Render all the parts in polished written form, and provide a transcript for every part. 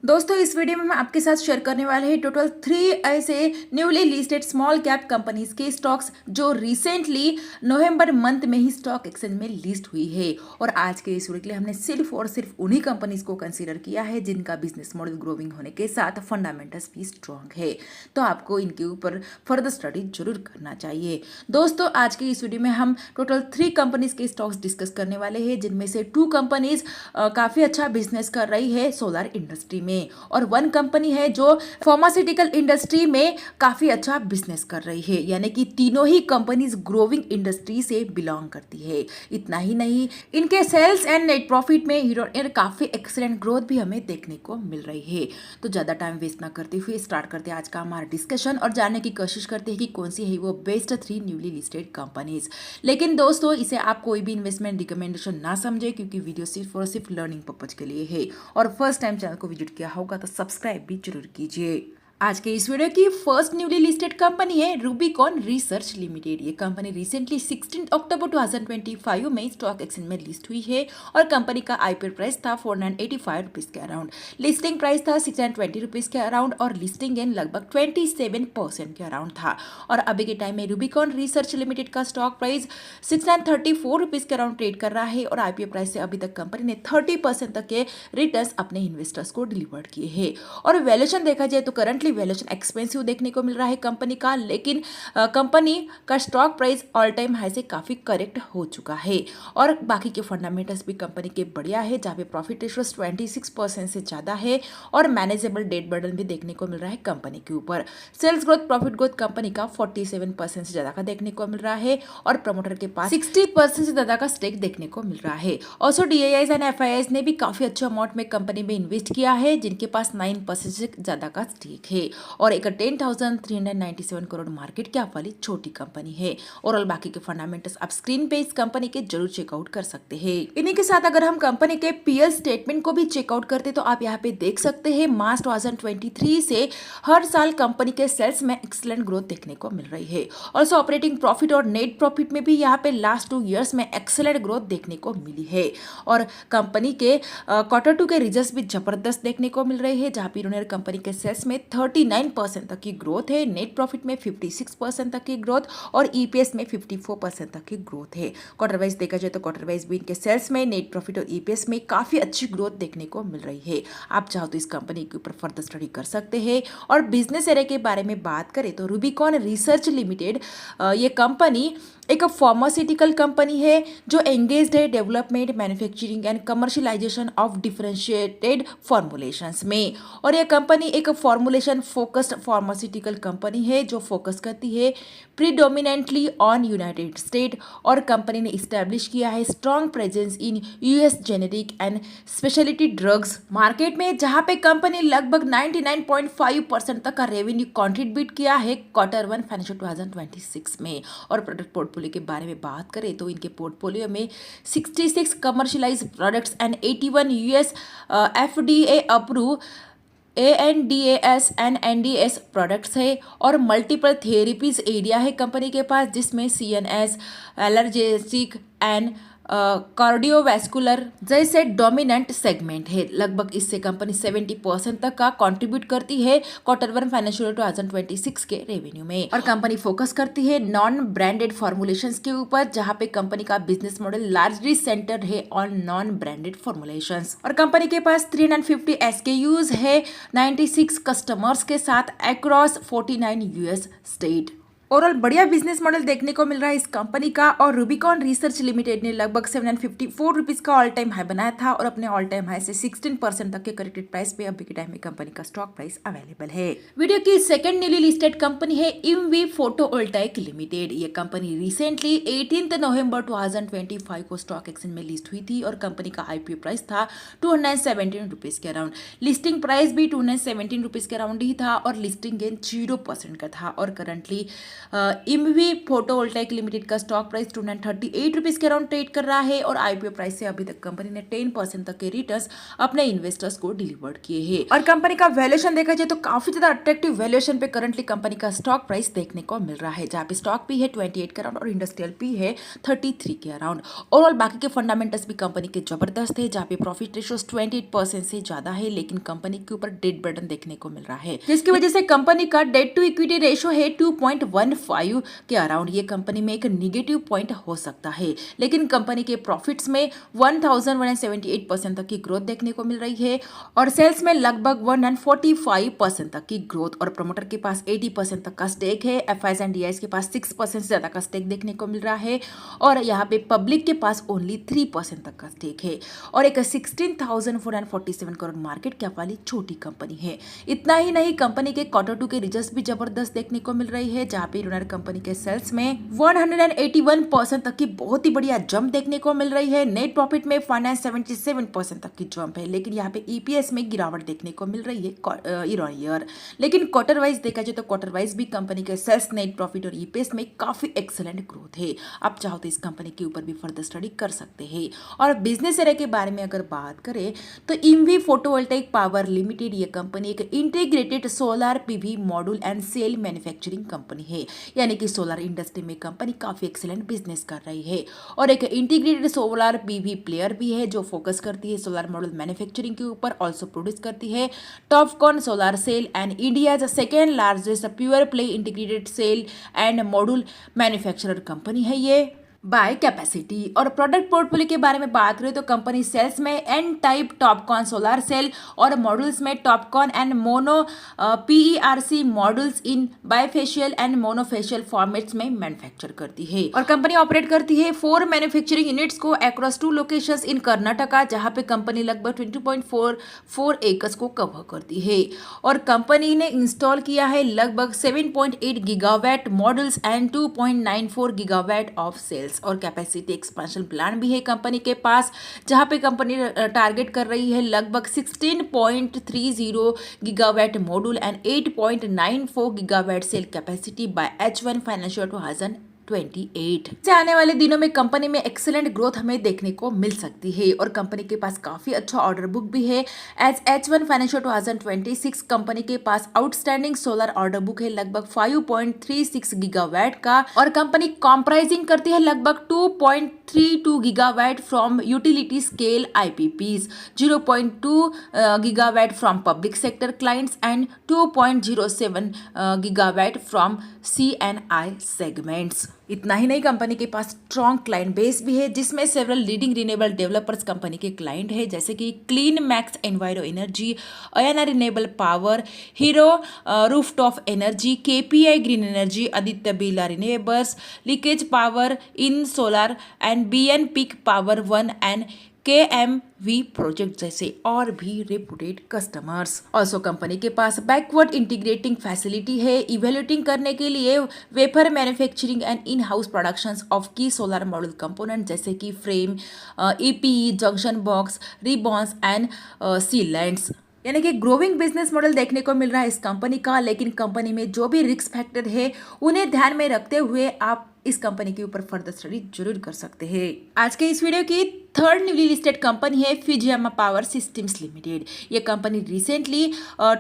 दोस्तों इस वीडियो में हम आपके साथ शेयर करने वाले हैं टोटल 3 ऐसे newly listed small cap companies के स्टॉक्स जो रिसेंटली नवंबर मंथ में ही स्टॉक एक्सचेंज में लिस्ट हुई है। और आज के इस वीडियो के लिए हमने सिर्फ और सिर्फ उन्हीं कंपनीज को कंसीडर किया है जिनका बिजनेस मॉडल ग्रोइंग होने के साथ फंडामेंटल्स भी स्ट्रॉन्ग है, तो आपको इनके ऊपर फर्दर स्टडी जरूर करना चाहिए। दोस्तों आज के इस वीडियो में हम टोटल 3 कंपनीज के स्टॉक्स डिस्कस करने वाले हैं, जिनमें से 2 कंपनीज काफी अच्छा बिजनेस कर रही है सोलर इंडस्ट्री में, और 1 कंपनी है जो फार्मास्यूटिकल इंडस्ट्री में काफी अच्छा बिजनेस कर रही है। यानी कि तीनों ही कंपनीज ग्रोइंग इंडस्ट्री से बिलोंग करती है। इतना ही नहीं, इनके सेल्स एंड नेट प्रॉफिट में ईयर काफी एक्सीलेंट ग्रोथ भी हमें देखने को मिल रही है। तो ज्यादा टाइम वेस्ट ना करते हुए स्टार्ट करते हैं आज का हमारा डिस्कशन और जानने की कोशिश करते हैं कि कौन सी है वो बेस्ट 3 न्यूली लिस्टेड कंपनीज। लेकिन दोस्तों इसे आप कोई भी इन्वेस्टमेंट रिकमेंडेशन ना समझे, क्योंकि वीडियो सिर्फ और सिर्फ लर्निंग पर्पज के लिए है। और फर्स्ट टाइम चैनल को विजिट किया होगा तो सब्सक्राइब भी जरूर कीजिए। आज के इस वीडियो की फर्स्ट न्यूली लिस्टेड कंपनी है रूबिकॉन रिसर्च लिमिटेड। ये कंपनी रिसेंटली 16 अक्टूबर 2025 में स्टॉक एक्सचेंज में लिस्ट हुई है और कंपनी का आईपीओ प्राइस था 485 रुपीज के अराउंड, लिस्टिंग प्राइस था 620 रुपीज के अराउंड और लिस्टिंग गेन लगभग 27% के अराउंड था। और अभी के टाइम में रूबिकॉन रिसर्च लिमिटेड का स्टॉक प्राइस 634 रुपीज के अराउंड ट्रेड कर रहा है और आईपीओ प्राइस से अभी तक कंपनी ने 30% तक के रिटर्न्स अपने इन्वेस्टर्स को डिलीवर किए हैं। और वैल्यूएशन देखा जाए तो करंटली वैल्यूएशन एक्सपेंसिव देखने को मिल रहा है कंपनी का, लेकिन कंपनी का stock price all time high से काफी करेक्ट हो चुका है। और बाकी के फंडामेंटल्स भी कंपनी के बढ़िया है, जहाँ पे प्रॉफिट रेशियो 26% से ज्यादा है और मैनेजेबल डेट बर्डन भी देखने को मिल रहा है कंपनी के ऊपर। Sales growth profit growth company का 47% से ज्यादा का देखने को मिल रहा है और प्रमोटर के पास 60% से ज्यादा का स्टेक देखने को मिल रहा है। ऑल्सो डीआईआईज एंड एफआईआईज ने भी काफी अच्छे अमाउंट में कंपनी में इन्वेस्ट किया है, जिनके पास 9% से ज्यादा का स्टेक है और एक 10,397 करोड़ मार्केट कैप वाली छोटी कंपनी है। और बाकी के फंडामेंटल्स आप स्क्रीन पे इस कंपनी के जरूर चेकआउट कर सकते हैं। इन्हीं के साथ अगर हम कंपनी के पीएल स्टेटमेंट को भी चेकआउट करते तो आप यहाँ पे देख सकते हैं मार्च 2023 से हर साल कंपनी के सेल्स में एक्सीलेंट ग्रोथ देखने को मिल रही है। ऑल्सो ऑपरेटिंग प्रॉफिट और नेट प्रॉफिट में भी यहाँ पे लास्ट 2 ईयर्स में एक्सीलेंट ग्रोथ देखने को मिली है। और कंपनी के Q2 के रिजल्ट्स भी जबरदस्त देखने को मिल रहे हैं, जहाँ पे इन्होंने कंपनी के सेल्स में 39% तक की ग्रोथ है, नेट प्रॉफिट में 56% तक की ग्रोथ और ईपीएस में 54% तक की ग्रोथ है। क्वार्टर वाइज देखा जाए तो क्वार्टर वाइज भी इनके सेल्स में, नेट प्रॉफिट और ईपीएस में काफी अच्छी ग्रोथ देखने को मिल रही है। आप चाहो तो इस कंपनी के ऊपर फर्दर स्टडी कर सकते हैं। और बिजनेस एरिया के बारे में बात करें तो रूबिकॉन रिसर्च लिमिटेड ये कंपनी एक फार्मास्यूटिकल कंपनी है जो एंगेज्ड है development, manufacturing and commercialisation of differentiated formulations में। और यह कंपनी एक फॉर्मुलेशन फोकस्ड फार्मास्यूटिकल कंपनी है जो फोकस करती है प्रीडोमिनेंटली ऑन यूनाइटेड स्टेट। और कंपनी ने इस्टेब्लिश किया है strong presence in US generic and speciality drugs market में, जहां पे कंपनी लगभग 99.5% तक का रेवेन्यू कॉन्ट्रीब्यूट किया है Q1 फाइनेंशियल 2026 में। और प्रोडक्ट पोर्टफोलियो के बारे में बात करें तो इनके पोर्टफोलियो में 66 commercialised products and 81 US FDA approve ANDAS and NDS products है और मल्टीपल थेरेपीज एरिया है कंपनी के पास, जिसमें CNS, एलर्जेसिक एंड कार्डियोवैस्कुलर जैसे डोमिनेंट सेगमेंट है। लगभग इससे कंपनी 70% तक का कंट्रीब्यूट करती है Q1 फाइनेंशियल 2026 के रेवेन्यू में। और कंपनी फोकस करती है नॉन ब्रांडेड फॉर्मुलेशंस के ऊपर, जहां पे कंपनी का बिजनेस मॉडल लार्जली सेंटर्ड है ऑन नॉन ब्रांडेड फॉर्मुलेशंस। और कंपनी के पास 350 SKUs है 96 कस्टमर्स के साथ अक्रॉस 49 यूएस स्टेट। ओवरऑल बढ़िया बिजनेस मॉडल देखने को मिल रहा है इस कंपनी का। और रूबिकॉन रिसर्च लिमिटेड ने लगभग 754 रुपीज का ऑल टाइम हाई बनाया था और अपने ऑल टाइम हाई से 16% तक के करेक्टेड प्राइस पे अभी के टाइम में कंपनी का स्टॉक प्राइस अवेलेबल है। वीडियो की सेकंड न्यूली लिस्टेड कंपनी है इमवी फोटोवोल्टाइक लिमिटेड। ये कंपनी रिसेंटली 18 नवंबर 2025 को स्टॉक एक्सचेंज में लिस्ट हुई थी और कंपनी का आईपीओ प्राइस था 217 रुपीज के अराउंड, लिस्टिंग प्राइस भी 217 रुपीज के अराउंड ही था और लिस्टिंग गेन 0% का था। और करंटली इमवी फोटोवोल्टाइक लिमिटेड का स्टॉक प्राइस 238 रुपीज़ के अराउंड ट्रेड कर रहा है और आईपीओ प्राइस से अभी तक कंपनी ने 10% तक के रिटर्न्स अपने इन्वेस्टर्स को डिलीवर्ड किए हैं। और कंपनी का वैल्यूएशन देखा जाए तो काफी ज्यादा अट्रैक्टिव वैल्यूएशन पे करंटली कंपनी का स्टॉक प्राइस देखने को मिल रहा है, जहाँ पे स्टॉक पी है 28 के अराउंड और इंडस्ट्रियल पी है 33 के अराउंड। ओवरऑल बाकी के फंडामेंटल्स भी कंपनी के जबरदस्त है, जहाँ पे प्रॉफिट रेशियोस 28% से ज्यादा है, लेकिन कंपनी के ऊपर डेट बर्डन देखने को मिल रहा है, जिसकी वजह से कंपनी का डेट टू इक्विटी रेशियो है 2.15 के अराउंड। ये कंपनी में एक निगेटिव पॉइंट हो सकता है, लेकिन कंपनी के प्रॉफिट्स में 1178% तक की ग्रोथ देखने को मिल रही है और सेल्स में लगभग 145% तक की ग्रोथ। और प्रमोटर के पास 80% तक का स्टेक है, एफआईज एंड डीआईज के पास 6% से ज्यादा का स्टेक देखने को मिल रहा है और यहाँ पे पब्लिक के पास ओनली 3% तक का स्टेक है और एक 16,447 करोड़ मार्केट कैप वाली छोटी कंपनी है। इतना ही नहीं, कंपनी के Q2 के रिजल्ट्स भी जबरदस्त देखने को मिल रही है, जहाँ पे यूनाइटेड कंपनी के सेल्स में 181% तक की बहुत ही बढ़िया जंप देखने को मिल रही है। नेट प्रॉफिट में 177% तक की जंप है, लेकिन यहाँ पे ईपीएस में गिरावट देखने को मिल रही है ईयर ऑन ईयर। लेकिन क्वार्टर वाइज देखा जाए तो क्वार्टर वाइज भी कंपनी के सेल्स, नेट प्रॉफिट और ईपीएस में काफी एक्सेलेंट ग्रोथ है। आप चाहो तो इस कंपनी के ऊपर भी फर्दर स्टडी कर सकते हैं। और बिजनेस एरिया के बारे में अगर बात करें तो इमवी फोटोवोल्टाइक पावर लिमिटेड ये कंपनी एक integrated solar PV module and cell manufacturing company है, यानी कि सोलर इंडस्ट्री में कंपनी काफी एक्सेलेंट बिजनेस कर रही है और एक इंटीग्रेटेड सोलर पीवी प्लेयर भी है जो फोकस करती है सोलर मॉड्यूल मैन्युफैक्चरिंग के ऊपर। ऑल्सो प्रोड्यूस करती है TOPCon solar cell and India second largest pure play integrated cell and module manufacturer company है ये बाय कैपेसिटी। और प्रोडक्ट पोर्टफोलियो के बारे में बात करें तो कंपनी सेल्स में N type TOPCon solar cell और मॉड्यूल्स में TOPCon and mono PERC modules in bifacial and monofacial formats में मैन्युफैक्चर करती है। और कंपनी ऑपरेट करती है 4 मैन्युफैक्चरिंग यूनिट्स को अक्रॉस 2 लोकेशंस इन कर्नाटका, जहां पे कंपनी लगभग 22.44 एकर्स को कवर करती है। और कंपनी ने इंस्टॉल किया है लगभग 7.8 gigawatt modules and 2.94 gigawatt of sales. और कैपेसिटी एक्सपेंशन प्लान भी है कंपनी के पास, जहां पे कंपनी टारगेट कर रही है लगभग 16.30 gigawatt module and 8.94 gigawatt cell capacity by H1 financial 2028 से आने वाले दिनों में कंपनी में एक्सेलेंट ग्रोथ हमें देखने को मिल सकती है और कंपनी के पास काफी अच्छा ऑर्डर बुक भी है। एज H1 फाइनेंशियल 2026 कंपनी के पास आउटस्टैंडिंग सोलर ऑर्डर बुक है लगभग 5.36 गीगावाट का और कंपनी कॉम्प्राइजिंग करती है लगभग 2.32 gigawatt from utility scale IPPs, 0.2 gigawatt from public sector clients and 2.07 gigawatt from C&I segments. इतना ही नहीं, कंपनी के पास स्ट्रॉन्ग क्लाइंट बेस भी है, जिसमें several leading renewable developers company के क्लाइंट है, जैसे कि Clean Max Enviro energy, Ayana renewable power, Hero rooftop energy, KPI green energy, Aditya Birla renewables, leakage power in solar and BN pick power 1 and KMV project जैसे और भी रेपुटेड कस्टमर्स। ऑल्सो कंपनी के पास backward integrating facility है, evaluating करने के लिए wafer manufacturing and in house productions of key solar module component, जैसे कि frame, EPE, junction box, ribbons and sealants. यानी कि ग्रोइंग बिजनेस मॉडल देखने को मिल रहा है इस कंपनी का, लेकिन कंपनी में जो भी रिस्क फैक्टर है उन्हें ध्यान में रखते हुए आप इस कंपनी के ऊपर फर्दर स्टडी जरूर कर सकते हैं। आज के इस वीडियो की थर्ड न्यूली लिस्टेड कंपनी है फ्यूजियामा पावर सिस्टम्स लिमिटेड। ये कंपनी रिसेंटली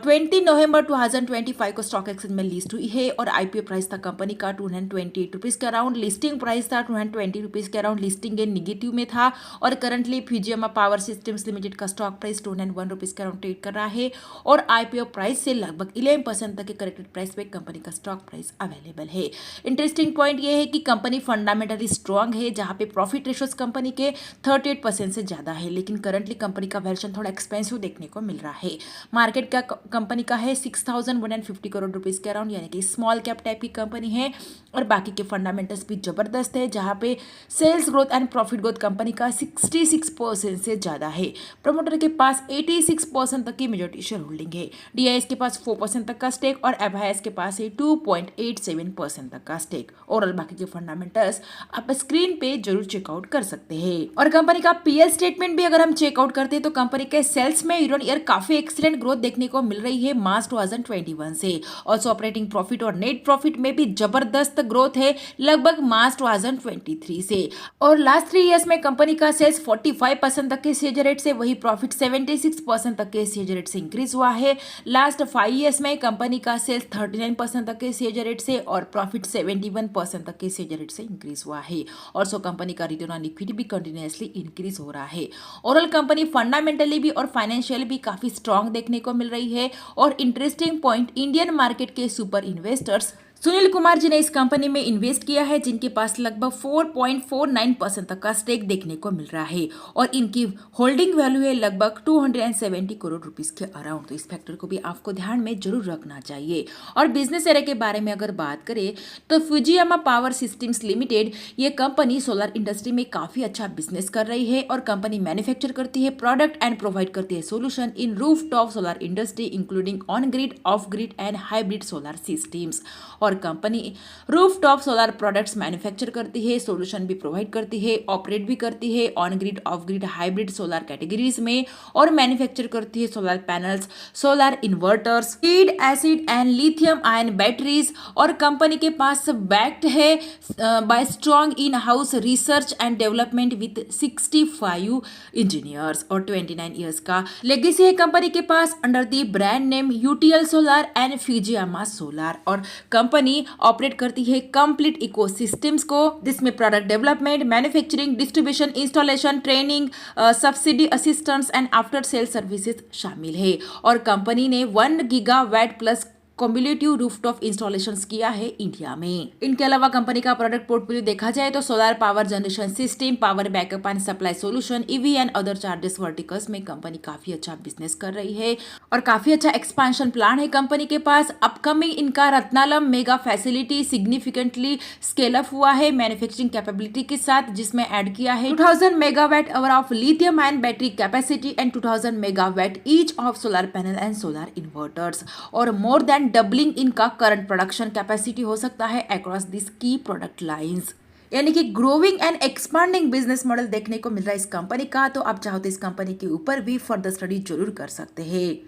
20 नवंबर 2025 को स्टॉक एक्सचेंज में लिस्ट हुई है और IPO प्राइस था कंपनी का 228 रुपीज़ के अराउंड, लिस्टिंग प्राइस था 220 रुपीज़ के अराउंड, लिस्टिंग गेन निगेटिव में था और currently Fujiyama power systems limited का स्टॉक प्राइस 201 रुपीज़ के अराउंड ट्रेड कर रहा है और IPO प्राइस से लगभग 11% तक के करेक्टेड प्राइस पे कंपनी का स्टॉक प्राइस अवेलेबल है। इंटरेस्टिंग पॉइंट ये है कि कंपनी फंडामेंटली स्ट्रॉन्ग है, जहां पे प्रॉफिट रेशियोज कंपनी के 38% से ज्यादा है, लेकिन करंटली कंपनी का वैल्यूएशन थोड़ा एक्सपेंसिव देखने को मिल रहा है। मार्केट का कंपनी का है 6,150 करोड़ रुपीज़ के अराउंड, यानी कि स्मॉल कैप टाइप की कंपनी है और बाकी के फंडामेंटल्स भी जबरदस्त है, जहां पे sales growth and profit growth company का 66% से ज्यादा है। प्रमोटर के पास 86% तक की मेजॉरिटी शेयर होल्डिंग है, DIS के पास 4% तक का स्टेक और FIS के पास है 2.87% तक का स्टेक। ओवरऑल बाकी के फंडामेंटल्स आप स्क्रीन पे जरूर चेकआउट कर सकते हैं। और कंपनी कंपनी का पीएल स्टेटमेंट भी अगर हम चेकआउट करते हैं तो कंपनी के सेल्स में ईयर ऑन ईयर काफी एक्सीलेंट ग्रोथ देखने को मिल रही है मार्च 2021 से। ऑल्सो ऑपरेटिंग प्रॉफिट और नेट प्रॉफिट में भी जबरदस्त ग्रोथ है लगभग मार्च 2023 से। और लास्ट 3 इयर्स में कंपनी का सेल्स 45% तक के सीएजी रेट से, वही प्रॉफिट 76% तक के सीएजी रेट से इंक्रीज हुआ है। लास्ट 5 इयर्स में कंपनी का सेल्स 39% तक के सीएजी रेट से और प्रॉफिट 71% तक के सीएजी रेट से इंक्रीज हुआ है। ऑल्सो कंपनी का रिटर्न ऑन इक्विटी भी कंटिन्यूअसली इंक्रीज हो रहा है। ओवरऑल कंपनी फंडामेंटली भी और फाइनेंशियली भी काफी स्ट्रांग देखने को मिल रही है। और इंटरेस्टिंग पॉइंट, इंडियन मार्केट के सुपर इन्वेस्टर्स सुनील कुमार जी ने इस कंपनी में इन्वेस्ट किया है, जिनके पास लगभग 4.49% तक का स्टेक देखने को मिल रहा है और इनकी होल्डिंग वैल्यू है लगभग 270 करोड़ रुपीस के अराउंड। तो इस फैक्टर को भी आपको ध्यान में जरूर रखना चाहिए। और बिजनेस एरिया के बारे में अगर बात करें तो फुजियामा पावर सिस्टम्स लिमिटेड, ये कंपनी सोलर इंडस्ट्री में काफी अच्छा बिजनेस कर रही है और कंपनी मैन्युफैक्चर करती है प्रोडक्ट एंड प्रोवाइड करती है solution in roof top solar industry including on grid, off grid and hybrid solar systems. और company rooftop solar products manufacture करती है, सॉल्यूशन भी प्रोवाइड करती है, ऑपरेट भी करती है on grid, off grid, hybrid solar categories में और मैन्युफैक्चर करती है solar panels, solar inverters, lead acid and lithium ion batteries. और कंपनी के पास बैक्ड है by strong in house research and development with 65 engineers और 29 ईयर्स का लेगेसी है कंपनी के पास under the brand name UTL solar and Fujiyama solar. और कंपनी ऑपरेट करती है कंप्लीट इकोसिस्टम्स को, जिसमें product development, manufacturing, distribution, installation, training, subsidy assistance and after sale services शामिल है। और कंपनी ने 1 gigawatt plus cumulative rooftop installations किया है इंडिया में। इनके अलावा कंपनी का प्रोडक्ट पोर्टफोलियो देखा जाए तो solar power generation system, power backup and supply solution, EV and other charges verticals में कंपनी काफी अच्छा बिजनेस कर रही है और काफी अच्छा एक्सपेंशन प्लान है कंपनी के पास। अपकमिंग इनका Ratnalam mega facility significantly scale up हुआ है मैन्युफैक्चरिंग कैपेबिलिटी के साथ, जिसमें ऐड किया है 2000 megawatt hour of lithium ion battery capacity and 2000 megawatt each of solar panel and solar inverters. और मोर देन डबलिंग इनका करंट प्रोडक्शन कैपेसिटी हो सकता है अक्रॉस दिस की प्रोडक्ट लाइंस। यानी कि growing and expanding business model देखने को मिल रहा है इस कंपनी का। तो आप चाहो तो इस कंपनी के ऊपर भी फर्दर स्टडी जरूर कर सकते हैं।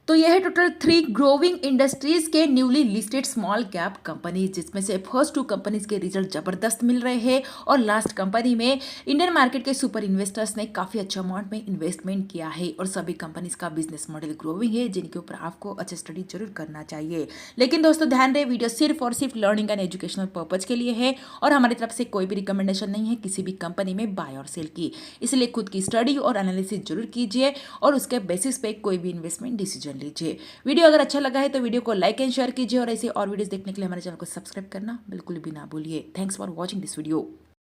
तो यह है टोटल 3 ग्रोइंग इंडस्ट्रीज के newly listed small cap company, जिसमें से फर्स्ट 2 कंपनीज के रिजल्ट जबरदस्त मिल रहे हैं और लास्ट कंपनी में इंडियन मार्केट के सुपर इन्वेस्टर्स ने काफी अच्छा अमाउंट में इन्वेस्टमेंट किया है और सभी कंपनीज का बिजनेस मॉडल ग्रोइंग है, जिनके ऊपर आपको अच्छे स्टडी जरूर करना चाहिए। लेकिन दोस्तों ध्यान रहे, वीडियो सिर्फ और सिर्फ लर्निंग एंड एजुकेशनल पर्पज के लिए है और हमारी तरफ से कोई भी रिकमेंडेशन नहीं है किसी भी कंपनी में बाय और सेल की, इसलिए खुद की स्टडी और एनालिसिस जरूर कीजिए और उसके बेसिस पे कोई भी इन्वेस्टमेंट डिसीजन लीजिए। वीडियो अगर अच्छा लगा है तो वीडियो को लाइक एंड शेयर कीजिए और ऐसे और वीडियोस देखने के लिए हमारे चैनल को सब्सक्राइब करना बिल्कुल भी ना भूलिए। Thanks for watching this video.